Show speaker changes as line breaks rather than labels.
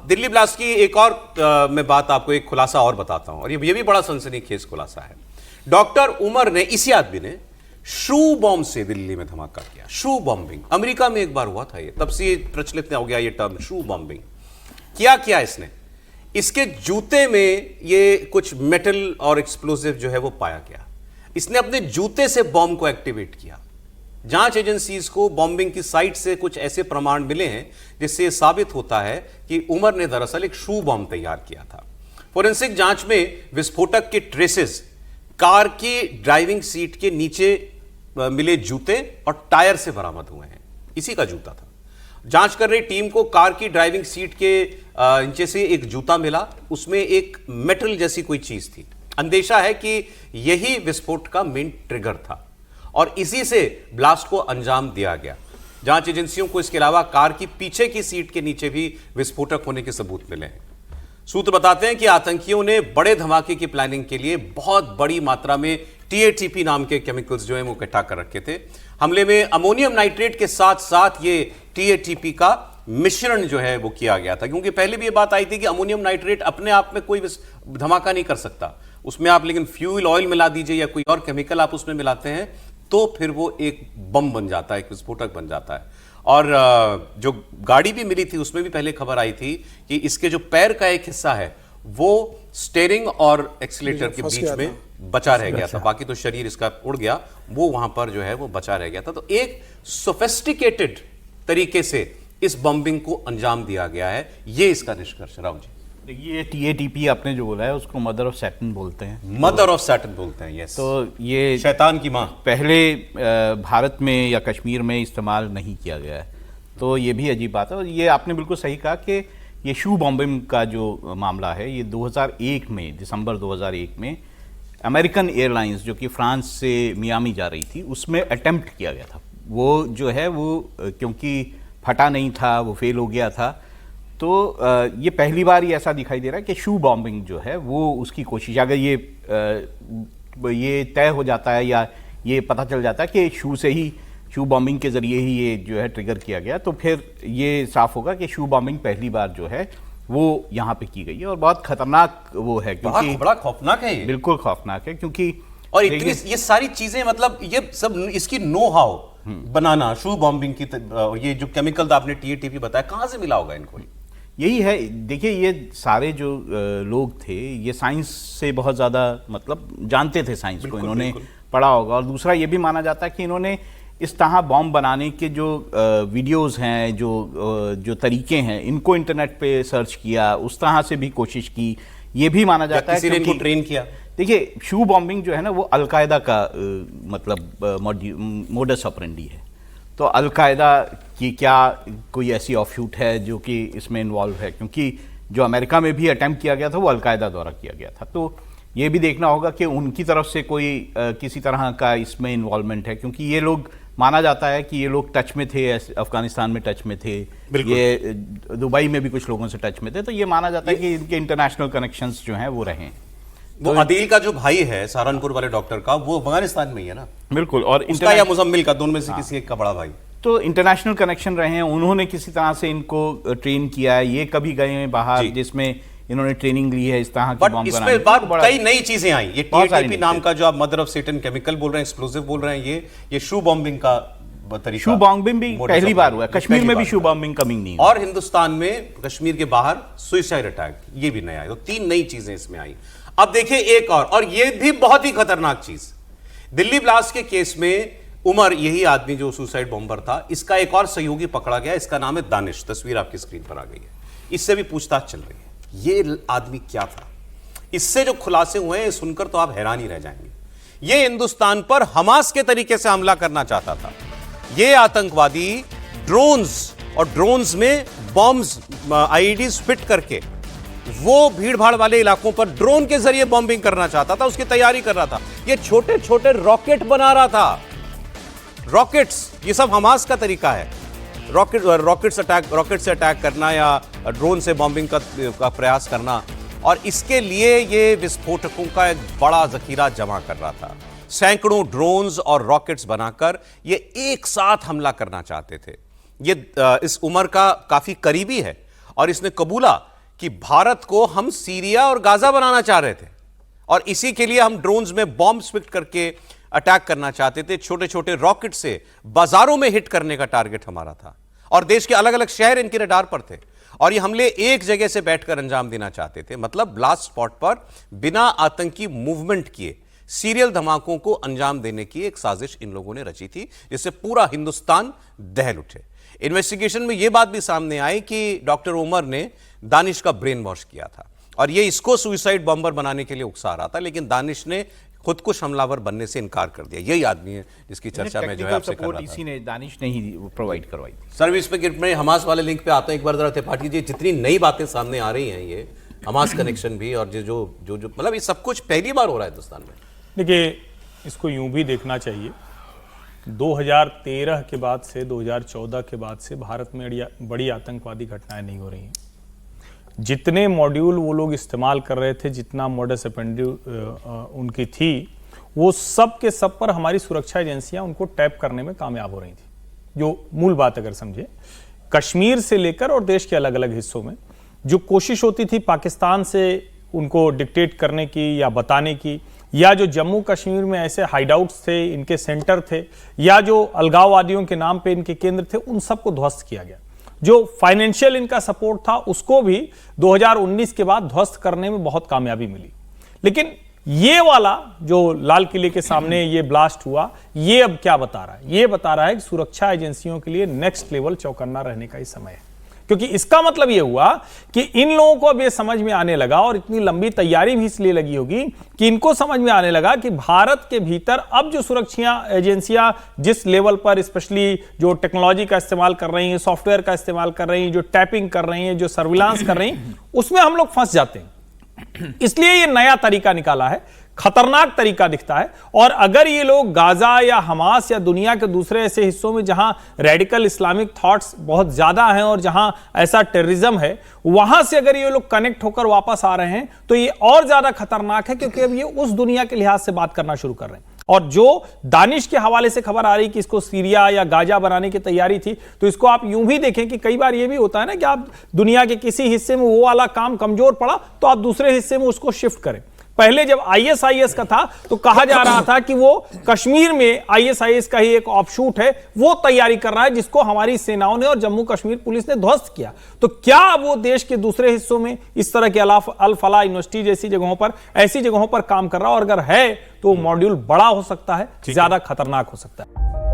Delhi blast की एक और मैं बात आपको एक खुलासा और बताता हूं, और ये भी बड़ा सनसनीखेज खुलासा है। डॉक्टर उमर ने, इसी आदमी ने शू बॉम्ब से दिल्ली में धमाका किया। शू बॉम्बिंग अमेरिका में एक बार हुआ था, ये तब से ये प्रचलित हो गया ये टर्म शू बॉम्बिंग। क्या किया इसने? इसके जूते में ये कुछ मेटल और एक्सप्लोसिव जो है वो पाया गया। इसने अपने जूते से बॉम्ब को एक्टिवेट किया। जांच एजेंसीज को बॉम्बिंग की साइट से कुछ ऐसे प्रमाण मिले हैं जिससे यह साबित होता है कि उमर ने दरअसल एक शू बॉम्ब तैयार किया था। फोरेंसिक जांच में विस्फोटक के ट्रेसेस कार की ड्राइविंग सीट के नीचे मिले जूते और टायर से बरामद हुए हैं। इसी का जूता था। जांच कर रही टीम को कार की ड्राइविंग सीट के नीचे से एक जूता मिला, उसमें एक मेटल जैसी कोई चीज थी। अंदेशा है कि यही विस्फोट का मेन ट्रिगर था और इसी से ब्लास्ट को अंजाम दिया गया। जांच एजेंसियों को इसके अलावा कार की पीछे की सीट के नीचे भी विस्फोटक होने के सबूत मिले हैं। सूत्र बताते हैं कि आतंकियों ने बड़े धमाके की प्लानिंग के लिए बहुत बड़ी मात्रा में टीएटीपी नाम के केमिकल्स जो है वो इकट्ठा कर रखे थे। हमले में अमोनियम नाइट्रेट के साथ साथ ये टीएटीपी का मिश्रण जो है वो किया गया था, क्योंकि पहले भी ये बात आई थी कि अमोनियम नाइट्रेट अपने आप में कोई धमाका नहीं कर सकता। उसमें आप लेकिन फ्यूल ऑयल मिला दीजिए या कोई और केमिकल आप उसमें मिलाते हैं तो फिर वो एक बम बन जाता है, एक विस्फोटक बन जाता है। और जो गाड़ी भी मिली थी उसमें भी पहले खबर आई थी कि इसके जो पैर का एक हिस्सा है वो स्टीयरिंग और एक्सीलेटर के बीच में बचा रह गया था, बाकी तो शरीर इसका उड़ गया, वो वहां पर जो है वो बचा रह गया था। तो एक सोफिस्टिकेटेड तरीके से इस बॉम्बिंग को अंजाम दिया गया है, ये इसका निष्कर्ष। राव जी
देखिए, टीएटीपी आपने जो बोला है उसको मदर ऑफ सैटन बोलते हैं।
मदर ऑफ सैटन बोलते हैं, यस।
तो ये
शैतान की मां
पहले भारत में या कश्मीर में इस्तेमाल नहीं किया गया है, तो ये भी अजीब बात है। और ये आपने बिल्कुल सही कहा कि ये शू बॉम्बिंग का जो मामला है ये 2001 में, दिसंबर 2001 में अमेरिकन एयरलाइंस जो कि फ्रांस से मियामी जा रही थी उसमें अटेम्प्ट किया गया था। वो जो है वो क्योंकि फटा नहीं था, वो फेल हो गया था। तो ये पहली बार ही ऐसा दिखाई दे रहा है कि शू बॉम्बिंग जो है वो उसकी कोशिश, अगर ये तय हो जाता है या ये पता चल जाता है कि शू बॉम्बिंग के जरिए ही ये जो है ट्रिगर किया गया, तो फिर ये साफ होगा कि शू बॉम्बिंग पहली बार जो है वो यहाँ पे की गई है और बहुत खतरनाक वो है, क्योंकि
बड़ा खौफनाक है ये।
बिल्कुल खौफनाक है, क्योंकि
और इतनी ये सारी चीजें, मतलब ये सब इसकी know how banana, shoe bombing की ये जो केमिकल आपने टीएटीपी बताया, कहां से मिला होगा इनको?
यही है। देखिए, ये सारे जो लोग थे ये साइंस से बहुत ज़्यादा मतलब जानते थे, साइंस को इन्होंने पढ़ा होगा। और दूसरा ये भी माना जाता है कि इन्होंने इस तरह बॉम्ब बनाने के जो वीडियोस हैं, जो तरीके हैं, इनको इंटरनेट पे सर्च किया, उस तरह से भी कोशिश की। ये भी माना जाता है
कि इनको ट्रेन किया।
देखिए, शू बॉम्बिंग जो है ना वो अलकायदा का मतलब मोडस ऑपरेंडी है। तो अलकायदा की क्या कोई ऐसी ऑफशूट है जो कि इसमें इन्वॉल्व है, क्योंकि जो अमेरिका में भी अटेम्प्ट किया गया था वो अलकायदा द्वारा किया गया था। तो ये भी देखना होगा कि उनकी तरफ से कोई किसी तरह का इसमें इन्वॉल्वमेंट है, क्योंकि ये लोग, माना जाता है कि ये लोग टच में थे, अफगानिस्तान में टच में थे, ये दुबई में भी कुछ लोगों से टच में थे। तो ये माना जाता है कि इनके इंटरनेशनल कनेक्शंस जो हैं वो रहे।
वो आदिल का जो भाई है सहारनपुर वाले डॉक्टर का, वो अफगानिस्तान में ही है ना?
बिल्कुल। और
उसका या मुजम्मिल का, दोनों में से किसी एक का बड़ा भाई।
तो इंटरनेशनल कनेक्शन रहे हैं, उन्होंने किसी तरह से इनको ट्रेन किया है। ये कभी गए हैं बाहर जिसमें इन्होंने ट्रेनिंग ली है इस तरह की बॉम्ब बनाने की।
इसमें कई नई चीजें आई। ये टीएटीपी नाम का जो आप मदर ऑफ सैटन केमिकल बोल रहे हैं, एक्सप्लोसिव बोल रहे हैं, ये शू बॉम्बिंग का तरीका।
शू बॉम्बिंग भी पहली बार हुआ है, कश्मीर में भी शू बॉम्बिंग कमिंग नहीं
और हिंदुस्तान में कश्मीर के बाहर सुसाइड अटैक, ये भी नया है। तो 3 नई चीजें इसमें आई। अब देखिए एक और ये भी बहुत ही खतरनाक चीज, दिल्ली ब्लास्ट के केस में उमर, यही आदमी जो सुसाइड बॉम्बर था, इसका एक और सहयोगी पकड़ा गया। इसका नाम है दानिश। तस्वीर आपकी स्क्रीन पर आ गई है। इससे भी पूछताछ चल रही है। ये आदमी क्या था? इससे जो खुलासे हुए हैं सुनकर तो आप हैरान ही रह जाएंगे। ये हिंदुस्तान पर हमास के तरीके से हमला करना चाहता था। ये आतंकवादी ड्रोन्स में बॉम्ब्स, आईईडीज फिट करके वो भीड़ भाड़ वाले इलाकों पर ड्रोन के जरिए बॉम्बिंग करना चाहता था, उसकी तैयारी कर रहा था। ये छोटे छोटे रॉकेट बना रहा था। रॉकेट्स, ये सब हमास का तरीका है। रॉकेट से अटैक करना या ड्रोन से बॉम्बिंग का प्रयास करना। और इसके लिए ये विस्फोटकों का एक बड़ा जखीरा जमा कर रहा था। सैकड़ों ड्रोन्स और रॉकेट्स बनाकर ये एक साथ हमला करना चाहते थे। ये इस उमर का काफी करीबी है और इसने कबूला कि भारत को हम सीरिया और गाजा बनाना चाह रहे थे और इसी के लिए हम ड्रोन्स में बॉम्ब स्विफ्ट करके अटैक करना चाहते थे। छोटे छोटे रॉकेट से बाजारों में हिट करने का टारगेट हमारा था और देश के अलग अलग शहर इनके रडार पर थे और ये हमले एक जगह से बैठकर अंजाम देना चाहते थे। मतलब ब्लास्ट स्पॉट पर बिना आतंकी मूवमेंट किए सीरियल धमाकों को अंजाम देने की एक साजिश इन लोगों ने रची थी, जिससे पूरा हिंदुस्तान दहल उठे। इन्वेस्टिगेशन में यह बात भी सामने आई कि डॉक्टर उमर ने दानिश का ब्रेन वॉश किया था और ये इसको सुसाइड बॉम्बर बनाने के लिए उकसा रहा था, लेकिन दानिश ने खुद को हमलावर बनने से इनकार कर दिया। यही आदमी है जिसकी चर्चा में जो है आपसे कर रहा था।
इसी ने, दानिश ने ही प्रोवाइड करवाई थी।
सर्विस में हमास वाले लिंक पे आता है एक बार जरा त्रिपाठी जी, जितनी नई बातें सामने आ रही हैं, ये हमास कनेक्शन भी और जो मतलब ये सब कुछ पहली बार हो रहा है हिंदुस्तान में।
देखिए, इसको यूं भी देखना चाहिए, 2013 के बाद से 2014 के बाद से भारत में बड़ी आतंकवादी घटनाएं नहीं हो रही हैं। जितने मॉड्यूल वो लोग इस्तेमाल कर रहे थे, जितना मॉडस ऑपरेंडी उनकी थी, वो सब के सब पर हमारी सुरक्षा एजेंसियां उनको टैप करने में कामयाब हो रही थी। जो मूल बात अगर समझे, कश्मीर से लेकर और देश के अलग अलग हिस्सों में जो कोशिश होती थी पाकिस्तान से उनको डिक्टेट करने की या बताने की, या जो जम्मू कश्मीर में ऐसे हाइडआउट्स थे, इनके सेंटर थे, या जो अलगाववादियों के नाम पे इनके केंद्र थे, उन सबको ध्वस्त किया गया। जो फाइनेंशियल इनका सपोर्ट था उसको भी 2019 के बाद ध्वस्त करने में बहुत कामयाबी मिली। लेकिन ये वाला जो लाल किले के सामने ये ब्लास्ट हुआ, ये अब क्या बता रहा है? ये बता रहा है कि सुरक्षा एजेंसियों के लिए नेक्स्ट लेवल चौकन्ना रहने का ही समय है। क्योंकि इसका मतलब ये हुआ कि इन लोगों को अब ये समझ में आने लगा, और इतनी लंबी तैयारी भी इसलिए लगी होगी कि इनको समझ में आने लगा कि भारत के भीतर अब जो सुरक्षा एजेंसियां जिस लेवल पर, स्पेशली जो टेक्नोलॉजी का इस्तेमाल कर रही हैं, सॉफ्टवेयर का इस्तेमाल कर रही हैं, जो टैपिंग कर रही हैं, जो सर्विलांस कर रही हैं, उसमें हम लोग फंस जाते हैं। इसलिए ये नया तरीका निकाला है, खतरनाक तरीका दिखता है। और अगर ये लोग गाजा या हमास या दुनिया के दूसरे ऐसे हिस्सों में जहां रेडिकल इस्लामिक थॉट्स बहुत ज्यादा हैं और जहां ऐसा टेररिज्म है, वहां से अगर ये लोग कनेक्ट होकर वापस आ रहे हैं तो ये और ज्यादा खतरनाक है, क्योंकि अब ये उस दुनिया के लिहाज से बात करना शुरू कर रहे हैं। और जो दानिश के हवाले से खबर आ रही कि इसको सीरिया या गाजा बनाने की तैयारी थी, तो इसको आप यूं भी देखें कि कई बार ये भी होता है ना कि आप दुनिया के किसी हिस्से में वो वाला काम कमजोर पड़ा तो आप दूसरे हिस्से में उसको शिफ्ट करें। पहले जब आईएसआईएस का था तो कहा जा रहा था कि वो कश्मीर में आईएसआईएस का ही एक ऑफशूट है, वो तैयारी कर रहा है, जिसको हमारी सेनाओं ने और जम्मू कश्मीर पुलिस ने ध्वस्त किया। तो क्या वो देश के दूसरे हिस्सों में इस तरह के अल फलाह यूनिवर्सिटी जैसी जगहों पर, ऐसी जगहों पर काम कर रहा है? और अगर है तो मॉड्यूल बड़ा हो सकता है, ज्यादा खतरनाक हो सकता है।